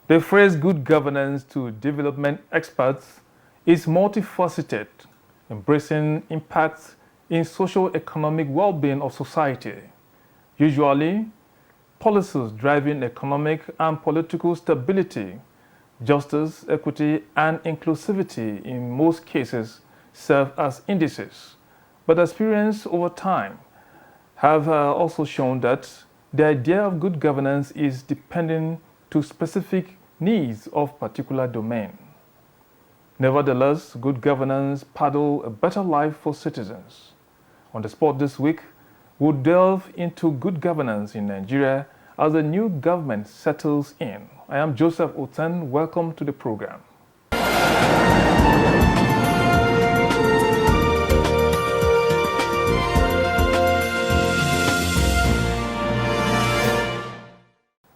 The phrase good governance to development experts is multifaceted, embracing impacts in socio-economic well-being of society. Usually, policies driving economic and political stability, justice, equity, and inclusivity in most cases serve as indices, but experience over time have also shown that the idea of good governance is dependent to specific needs of particular domain. Nevertheless, good governance paddle a better life for citizens. On the spot this week, we'll delve into good governance in Nigeria as the new government settles in. I am Joseph Oten. Welcome to the program.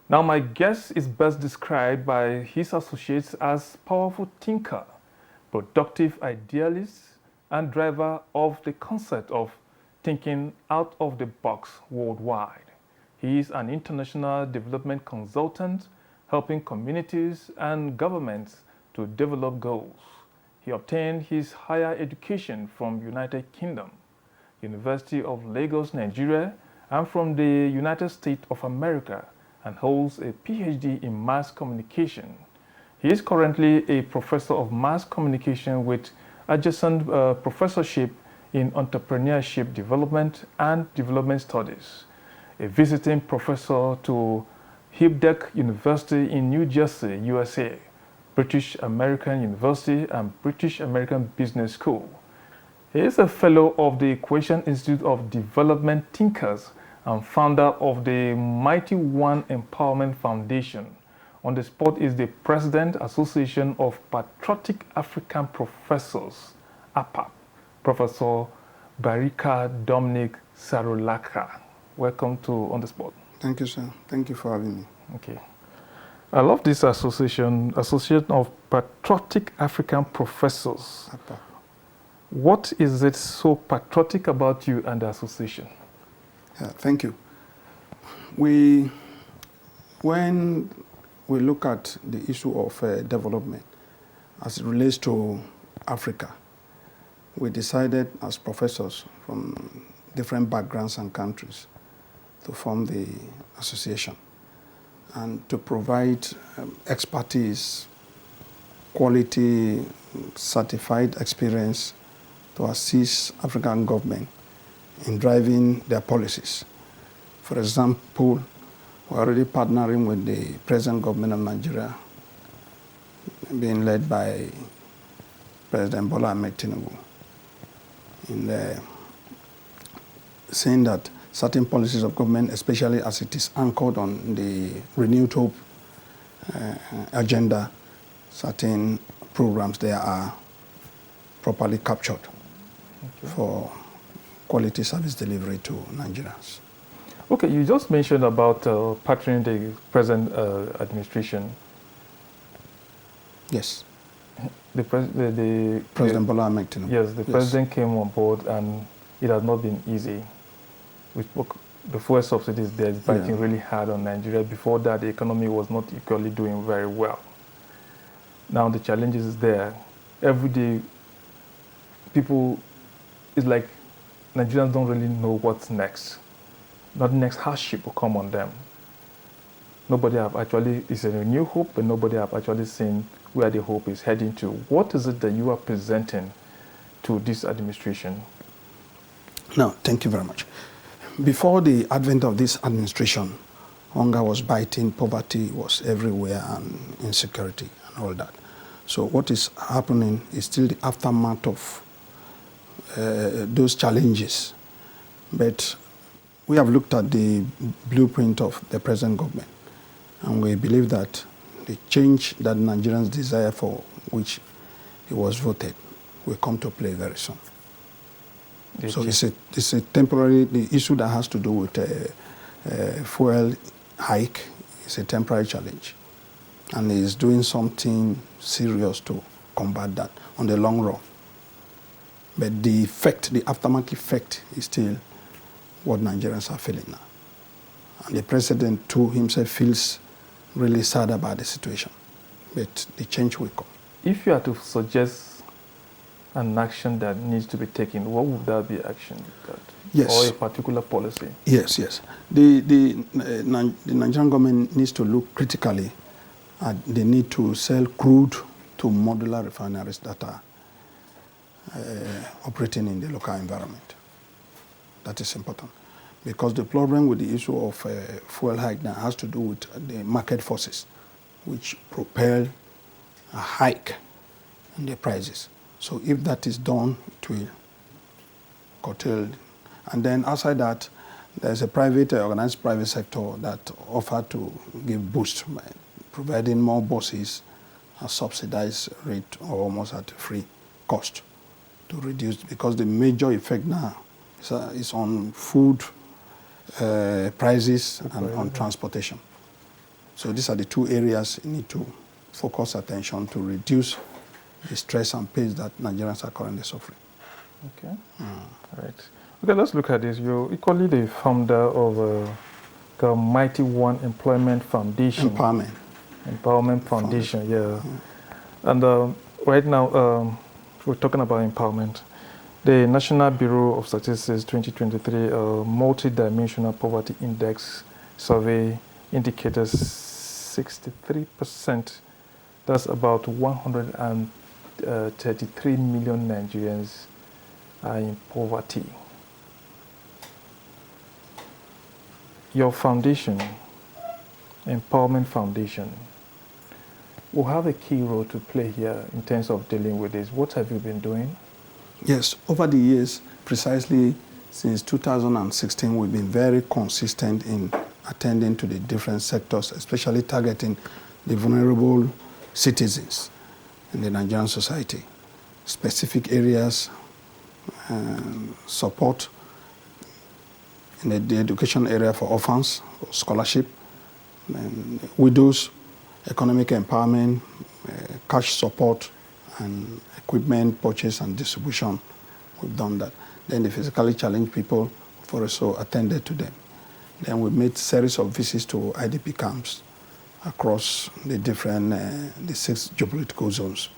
Now, my guest is best described by his associates as powerful thinker, productive idealist, and driver of the concept of thinking out of the box worldwide. He is an international development consultant, helping communities and governments to develop goals. He obtained his higher education from United Kingdom, University of Lagos, Nigeria, and from the United States of America, and holds a PhD in mass communication. He is currently a professor of mass communication with adjacent professorship in entrepreneurship development and development studies, a visiting professor to Hibdeck University in New Jersey, USA, British American University, and British American Business School. He is a fellow of the Equation Institute of Development Thinkers and founder of the Mighty One Empowerment Foundation. On the spot is the President Association of Patriotic African Professors, APAP, Professor Barika, Dominic, Saro, Laka. Welcome to On the Spot. Thank you, sir. Thank you for having me. Okay. I love this association of Patriotic African Professors. APAP. What is it so patriotic about you and the association? Yeah, thank you. When we look at the issue of development as it relates to Africa, we decided as professors from different backgrounds and countries to form the association and to provide expertise, quality, certified experience to assist African government in driving their policies. For example, we're already partnering with the present government of Nigeria, being led by President Bola Ahmed Tinubu, in saying that certain policies of government, especially as it is anchored on the Renewed Hope agenda, certain programs there are properly captured for quality service delivery to Nigerians. Okay, you just mentioned about partnering the present administration. Yes. The President Bola Ahmed Tinubu. Yes, the president came on board, and it has not been easy. We spoke the fuel subsidies there is biting really hard on Nigeria. Before that, the economy was not equally doing very well. Now the challenges is there. Every day, people, it's like Nigerians don't really know what's next. Not next hardship will come on them. Nobody have actually, it's a new hope, but nobody have actually seen where the hope is heading to. What is it that you are presenting to this administration? No, thank you very much. Before the advent of this administration, hunger was biting, poverty was everywhere, and insecurity and all that. So what is happening is still the aftermath of those challenges. But we have looked at the blueprint of the present government, and we believe that the change that Nigerians desire for, which it was voted, will come to play very soon. So it's a temporary, the issue that has to do with fuel hike is a temporary challenge. And is doing something serious to combat that on the long run. But the effect, the aftermath effect is still what Nigerians are feeling now. And the president too himself feels really sad about the situation. but the change will come. If you are to suggest an action that needs to be taken, what would that be action? Yes. Or a particular policy? Yes, yes. The Nigerian government needs to look critically at the need to sell crude to modular refineries that are operating in the local environment. That is important. Because the problem with the issue of fuel hike now has to do with the market forces, which propel a hike in the prices. So if that is done, it will curtail. And then outside that, there's a private, organized private sector that offer to give boost by providing more buses at subsidized rate or almost at free cost to reduce, because the major effect now is on food prices and on transportation. So these are the two areas you need to focus attention to reduce the stress and pain that Nigerians are currently suffering. Okay. All right. Okay, let's look at this. You're equally the founder of the Mighty One Employment Foundation. Empowerment Foundation, yeah. And right now, we're talking about empowerment. The National Bureau of Statistics 2023 Multidimensional Poverty Index survey indicated 63%, that's about 133 million Nigerians are in poverty. Your foundation, Empowerment Foundation, will have a key role to play here in terms of dealing with this. What have you been doing? Yes, over the years, precisely since 2016, we've been very consistent in attending to the different sectors, especially targeting the vulnerable citizens in the Nigerian society. Specific areas, support in the education area for orphans, for scholarship, widows, economic empowerment, cash support, and equipment purchase and distribution. We've done that. Then the physically challenged people, we've also attended to them. Then we made series of visits to IDP camps across the different, the 6 geopolitical zones.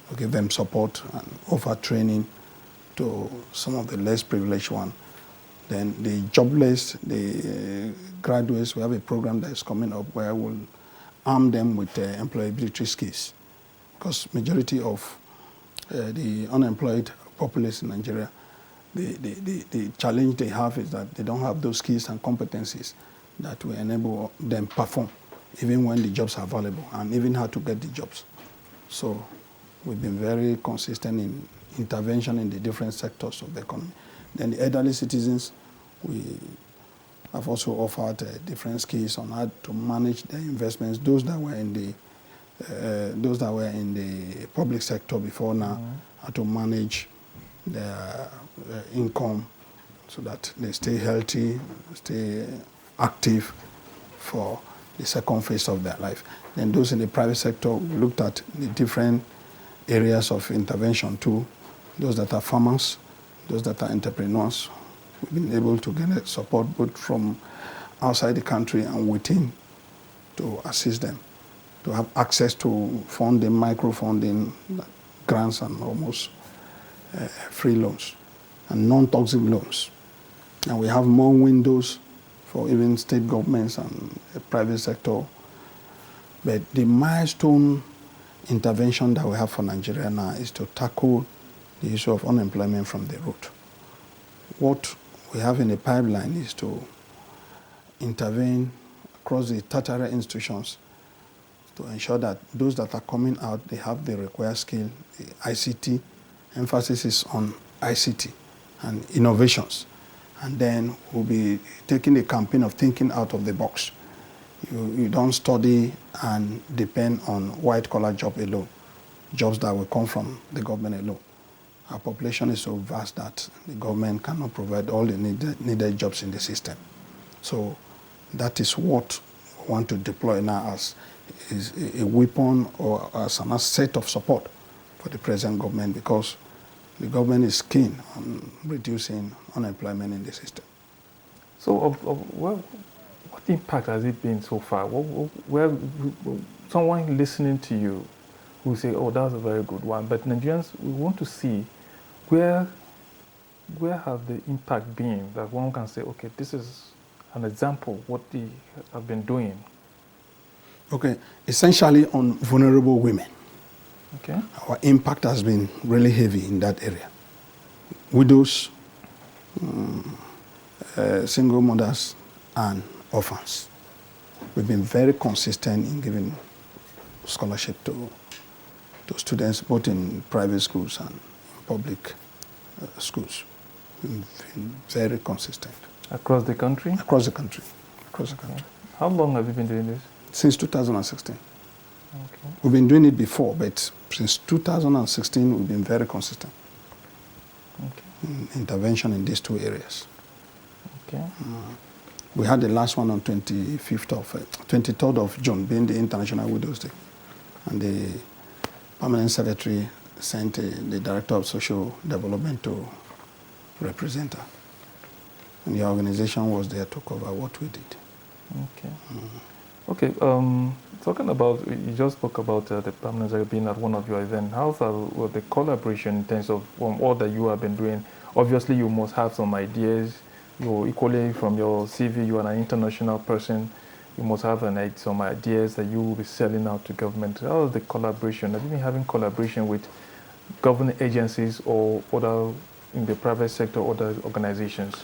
We give them support and offer training to some of the less privileged ones. Then the jobless, the graduates, we have a program that is coming up where we'll arm them with employability skills. Because majority of the unemployed populace in Nigeria, the challenge they have is that they don't have those skills and competencies that will enable them perform, even when the jobs are available, and even how to get the jobs. So we've been very consistent in intervention in the different sectors of the economy. Then the elderly citizens, we have also offered different skills on how to manage their investments. Those that were in the public sector before now, how to manage their income so that they stay healthy, stay active for the second phase of their life. Then those in the private sector, we looked at the different areas of intervention too. Those that are farmers, those that are entrepreneurs. We've been able to get support both from outside the country and within to assist them, to have access to funding, microfunding, grants, and almost free loans and non-toxic loans. And we have more windows for even state governments and the private sector. But the milestone intervention that we have for Nigeria now is to tackle the issue of unemployment from the root. What we have in the pipeline is to intervene across the tertiary institutions to ensure that those that are coming out, they have the required skill, the ICT. Emphasis is on ICT and innovations. And then we'll be taking the campaign of thinking out of the box. You don't study and depend on white-collar job alone, jobs that will come from the government alone. Our population is so vast that the government cannot provide all the needed jobs in the system. So that is what we want to deploy now as is a weapon or as an asset of support for the present government, because the government is keen on reducing unemployment in the system. So what impact has it been so far? someone listening to you will say, oh, that was a very good one. But Nigerians, we want to see where have the impact been, that one can say, okay, this is an example of what they have been doing. Okay, essentially on vulnerable women. Okay. Our impact has been really heavy in that area. Widows, single mothers, and orphans. We've been very consistent in giving scholarship to students, both in private schools and in public schools. We've been very consistent. Across the country? Across the country. Across the country. How long have you been doing this? Since 2016. Okay. We've been doing it before, but since 2016, we've been very consistent. Okay. In intervention in these two areas. Okay. We had the last one on 23rd of June, being the International Widows Day. And the Permanent Secretary sent the Director of Social Development to represent her. And the organization was there to cover what we did. Okay. Okay, talking about, you just spoke about the Permanent Secretary being at one of your events. How's the collaboration in terms of all that you have been doing? Obviously, you must have some ideas. You're equally, from your CV, you are an international person. You must have some ideas that you will be selling out to government. How is the collaboration? Have you been having collaboration with government agencies or other, in the private sector, other organizations?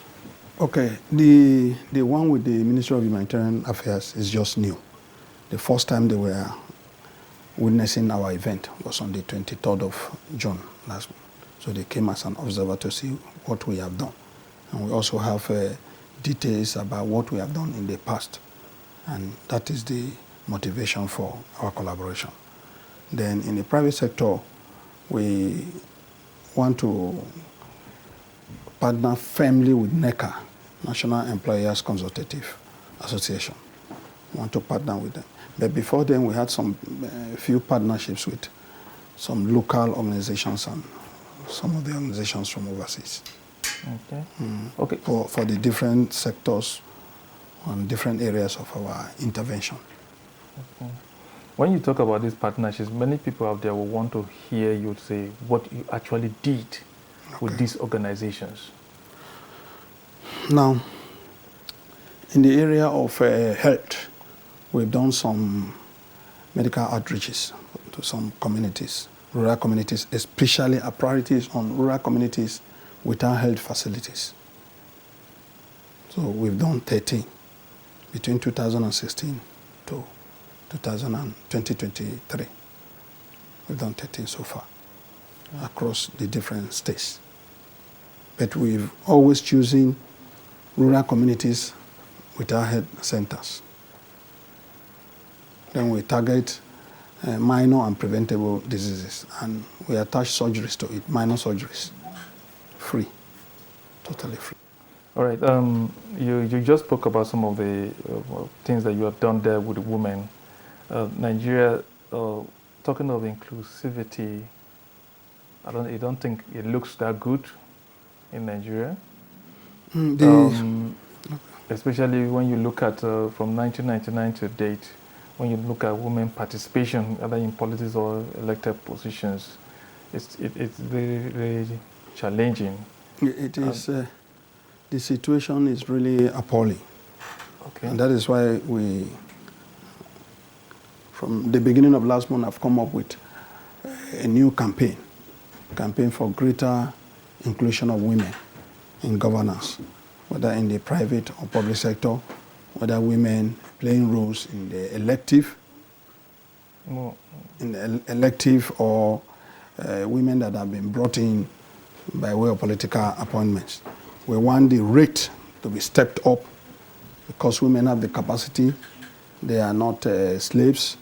Okay, the one with the Ministry of Humanitarian Affairs is just new. The first time they were witnessing our event was on the 23rd of June last month. So they came as an observer to see what we have done. And we also have details about what we have done in the past. And that is the motivation for our collaboration. Then in the private sector, we want to partner firmly with NECA, National Employers Consultative Association. We want to partner with them. But before then, we had few partnerships with some local organizations and some of the organizations from overseas. Okay. Okay. For the different sectors and different areas of our intervention. Okay. When you talk about these partnerships, many people out there will want to hear you say what you actually did with these organizations. Now, in the area of health, we've done some medical outreaches to some communities, rural communities, especially our priorities on rural communities without health facilities. So we've done 13 between 2016 to 2023. We've done 13 so far across the different states. But we've always chosen rural communities without health centers. Then we target minor and preventable diseases, and we attach surgeries to it, minor surgeries, free, totally free. All right, you just spoke about some of the things that you have done there with the women. Nigeria, talking of inclusivity, I don't think it looks that good in Nigeria. Especially when you look at from 1999 to date, when you look at women participation, either in politics or elected positions, it's very, very challenging. It is. The situation is really appalling. Okay. And that is why we, from the beginning of last month, have come up with a new campaign for greater inclusion of women in governance, whether in the private or public sector, whether women playing roles in the elective, or women that have been brought in by way of political appointments. We want the rate to be stepped up because women have the capacity. They are not slaves.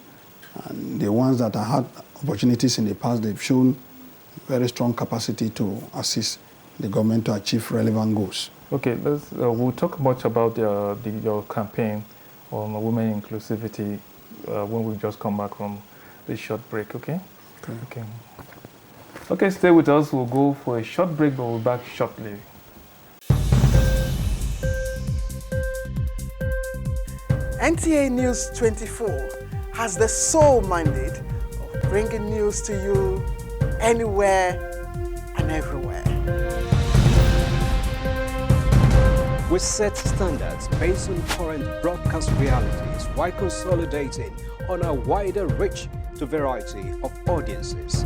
And the ones that have had opportunities in the past, they've shown very strong capacity to assist the government to achieve relevant goals. Okay, we'll talk much about your campaign on women inclusivity when we just come back from this short break, okay? Okay. Okay, stay with us. We'll go for a short break, but we'll be back shortly. NTA News 24 has the sole mandate of bringing news to you anywhere and everywhere. We set standards based on current broadcast realities while consolidating on a wider reach to variety of audiences.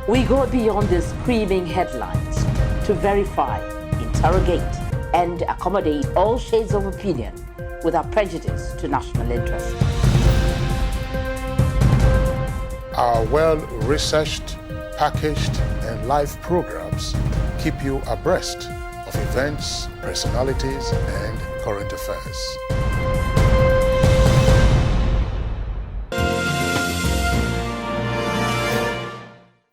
We go beyond the screaming headlines to verify, interrogate, and accommodate all shades of opinion without prejudice to national interest. Our well-researched, packaged, and live programs keep you abreast of events, personalities, and current affairs.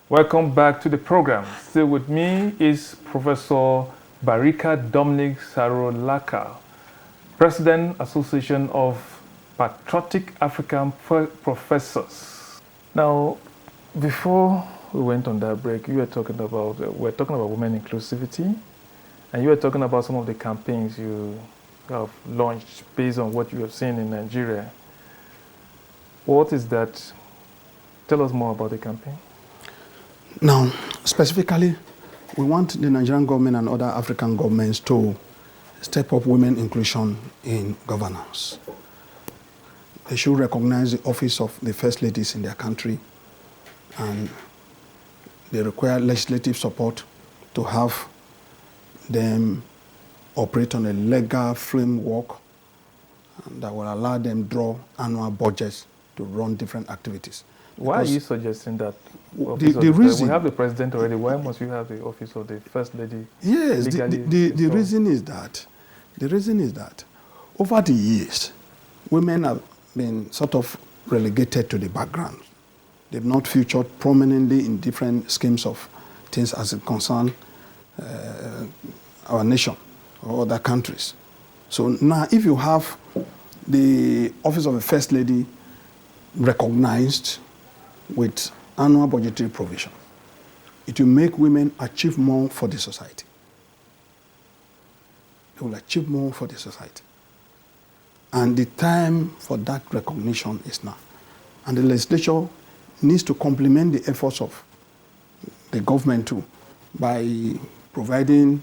Welcome back to the program. Still with me is Professor Barika Dominic Saro Laka, President, Association of Patriotic African Professors. Now, before we went on that break, we were talking about women inclusivity, and you were talking about some of the campaigns you have launched based on what you have seen in Nigeria. What is that? Tell us more about the campaign. Now, specifically, we want the Nigerian government and other African governments to step up women inclusion in governance. They should recognize the office of the first ladies in their country, and they require legislative support to have them operate on a legal framework that will allow them draw annual budgets to run different activities. Why are you suggesting that? The reason, we have the president already. Why must you have the office of the first lady? Yes, the reason is that over the years, women have been sort of relegated to the background. They've not featured prominently in different schemes of things as it concerns our nation or other countries. So now, if you have the office of a first lady recognized with annual budgetary provision, it will make women achieve more for the society. They will achieve more for the society. And the time for that recognition is now. And the legislature needs to complement the efforts of the government too by providing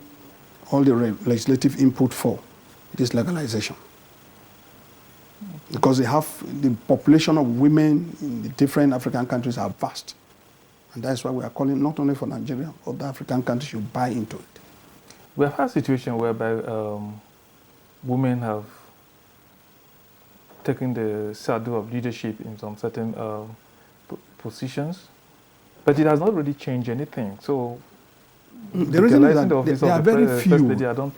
all the legislative input for this legalization. Because they have the population of women in the different African countries are vast. And that's why we are calling not only for Nigeria, other African countries should buy into it. We have had a situation whereby women have taken the saddle of leadership in some certain positions, but it has not really changed anything. So the reason is that there are very few. Lady, do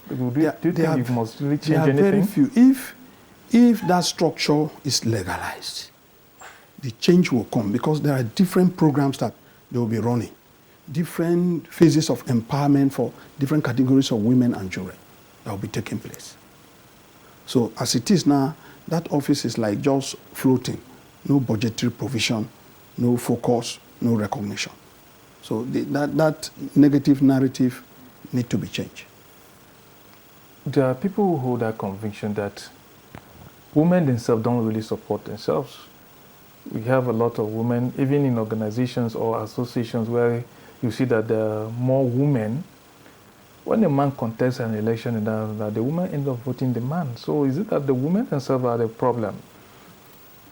you think it must really change anything? There are very few. If that structure is legalized, the change will come because there are different programs that they will be running, different phases of empowerment for different categories of women and children that will be taking place. So as it is now, that office is like just floating, no budgetary provision, no focus, no recognition. So that negative narrative needs to be changed. There are people who hold that conviction that women themselves don't really support themselves. We have a lot of women, even in organizations or associations, where you see that there are more women. When a man contests an election, the woman ends up voting the man. So is it that the women themselves are the problem?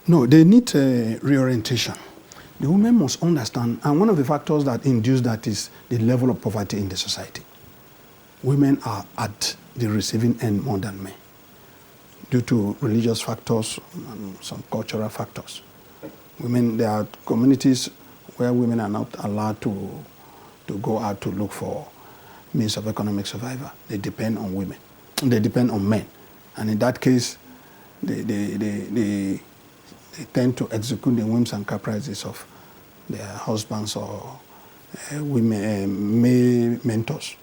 No, they need a reorientation. The women must understand, and one of the factors that induce that is the level of poverty in the society. Women are at the receiving end more than men, due to religious factors and some cultural factors. There are communities where women are not allowed to go out to look for means of economic survival. They depend on women. They depend on men. And in that case, they tend to execute the whims and caprices of their husbands or male mentors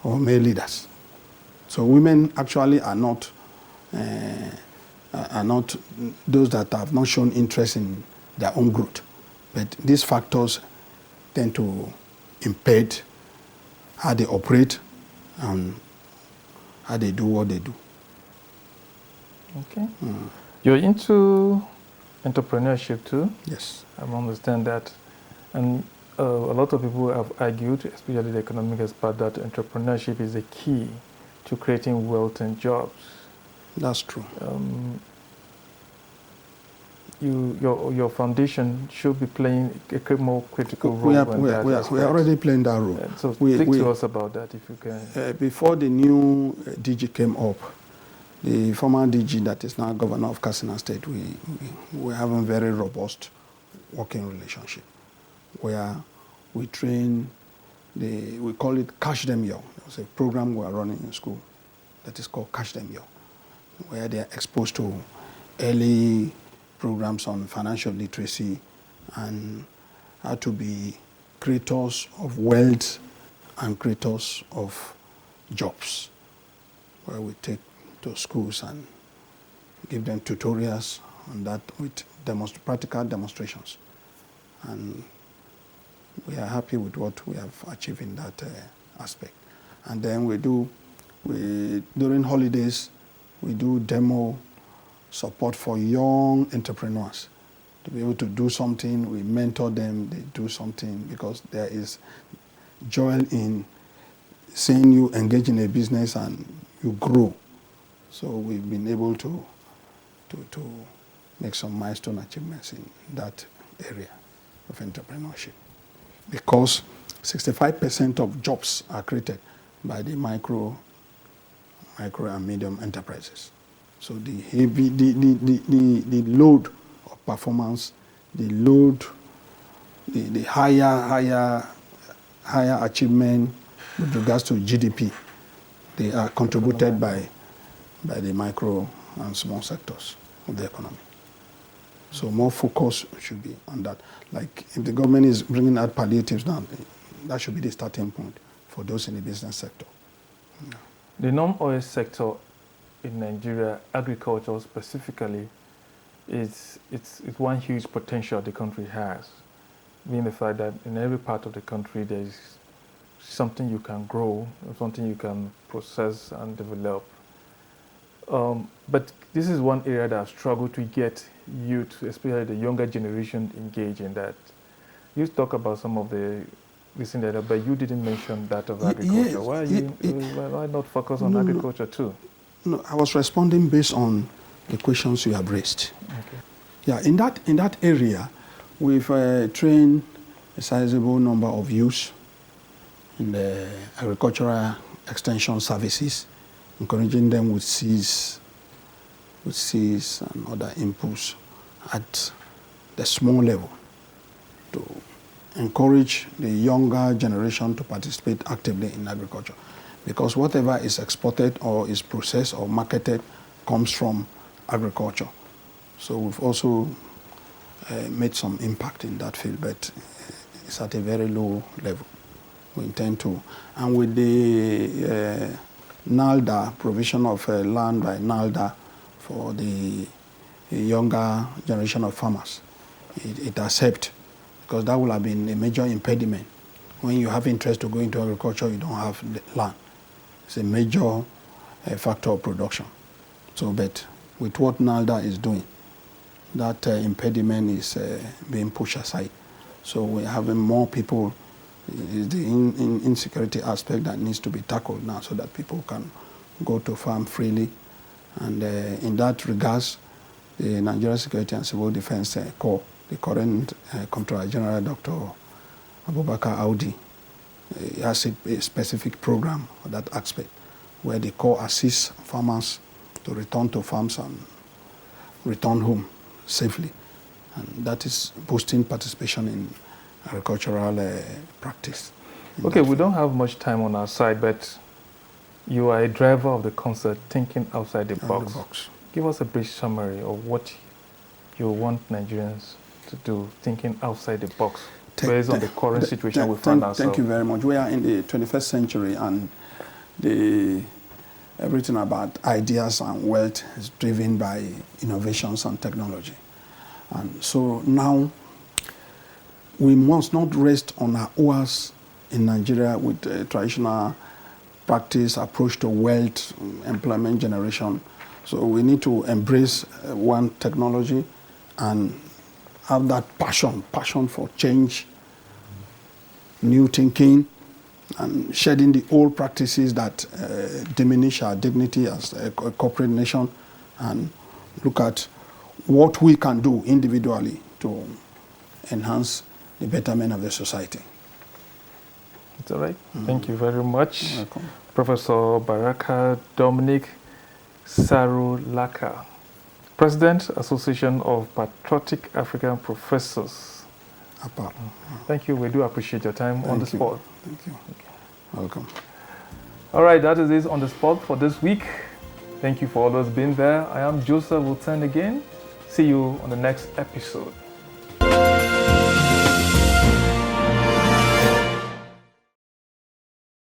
or male leaders. So women actually are not those that have not shown interest in their own growth. But these factors tend to impede how they operate and how they do what they do. Okay. You're into entrepreneurship too? Yes. I understand that. And a lot of people have argued, especially the economic expert, that entrepreneurship is the key to creating wealth and jobs. That's true. Your foundation should be playing a more critical role. We are already playing that role. So speak to us about that if you can. Before the new DG came up, the former DG that is now governor of Katsina State, we have a very robust working relationship where we train, we call it Catch Them Young. It's a program we are running in school that is called Catch Them Young, where they are exposed to early programs on financial literacy and how to be creators of wealth and creators of jobs, where we take to schools and give them tutorials on that with practical demonstrations. And we are happy with what we have achieved in that aspect. And then during holidays, we do demo support for young entrepreneurs to be able to do something. We mentor them, they do something, because there is joy in seeing you engage in a business and you grow. So we've been able to make some milestone achievements in that area of entrepreneurship, because 65% of jobs are created by the micro and medium enterprises. So the load of performance, the higher achievement with regards to GDP, they are contributed by the micro and small sectors of the economy. So more focus should be on that. Like if the government is bringing out palliatives now, that should be the starting point for those in the business sector. Yeah. The non-oil sector in Nigeria, agriculture specifically, it's one huge potential the country has, being the fact that in every part of the country there is something you can grow, something you can process and develop. But this is one area that I've struggled to get youth, especially the younger generation, engaged in that. You talk about some of the recent data, but you didn't mention that of agriculture. Why not focus on agriculture too? No, I was responding based on the questions you have raised. Okay. Yeah, in that area, we've trained a sizable number of youths in the agricultural extension services, encouraging them with seeds and other inputs at the small level to encourage the younger generation to participate actively in agriculture. Because whatever is exported or is processed or marketed comes from agriculture. So we've also made some impact in that field, but it's at a very low level. We intend to. And with the NALDA, provision of land by NALDA for the younger generation of farmers, it has helped, because that would have been a major impediment. When you have interest to go into agriculture, you don't have land. It's a major factor of production. So, but with what NALDA is doing, that impediment is being pushed aside. So we're having more people. It's the insecurity aspect that needs to be tackled now, so that people can go to farm freely. And in that regards, the Nigerian Security and Civil Defense Corps, the current Comptroller General, Dr. Abubakar Audi, has a specific program for that aspect, where the Corps assists farmers to return to farms and return home safely. And that is boosting participation in agricultural practice. Okay, we don't have much time on our side, but you are a driver of the concept Thinking Outside the Box. Give us a brief summary of what you want Nigerians to do, thinking outside the box, based on the current situation we find ourselves. Thank you very much. We are in the 21st century, and everything about ideas and wealth is driven by innovations and technology. And so now, we must not rest on our oars in Nigeria with a traditional practice approach to wealth, employment generation, So we need to embrace one technology and have that passion for change, new thinking, and shedding the old practices that diminish our dignity as a corporate nation, and look at what we can do individually to enhance the betterment of the society. It's all right. Thank you very much. Welcome. Professor Barika Dominic, Saro, Laka, President, Association of Patriotic African Professors. Apart. Thank you. We do appreciate your time on the Thank you. spot. Thank you. Welcome. All right, that is it on the spot for this week. Thank you for always being there. I am Joseph Wilton again. See you on the next episode.